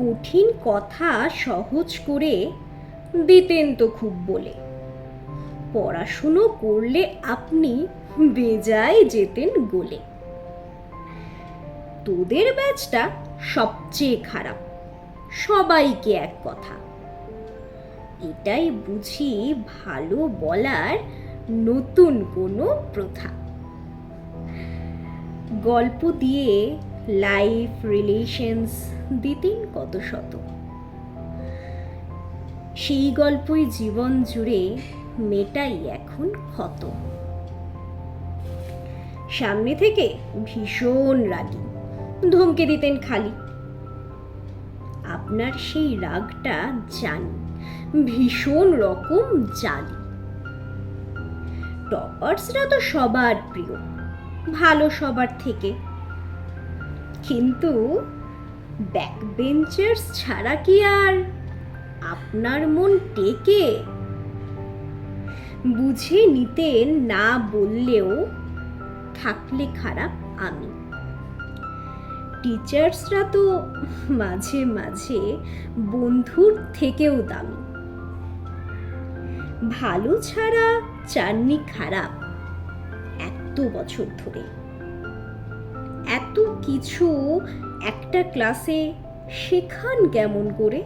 কঠিন কথা সহজ করে দিতেন তো খুব বলে। পড়াশুনো করলে আপনি বেজায় যেতেন গোলে। তোদের ব্যাচটা সবচেয়ে খারাপ, সবাইকে এক কথা। এটাই বুঝি ভালো বলার নতুন কোনো প্রথা। গল্প দিয়ে লাইফ রিলেশনস দিতেন কত শত, সেই গল্পই জীবন জুড়ে মেটাই এখন ক্ষত। সামনে থেকে ভীষণ রাগী, ধমকে দিতেন খালি। আপনার সেই রাগটা জানি, ভীষণ রকম জানি। টপার্সরা তো সবার প্রিয়, ভালো সবার থেকে, কিন্তু ব্যাক বেঞ্চার্স ছাড়া কি আর আপনার মন টেকে? বুঝে নিতেন না বললেও থাকলে খারাপ আমি। টিচার্সরা তো মাঝে মাঝে বন্ধুর থেকেও দামি। ভালো ছাড়া চাননি খারাপ এত বছর ধরে। এত কিছু একটা ক্লাসে শেখান কেমন করে?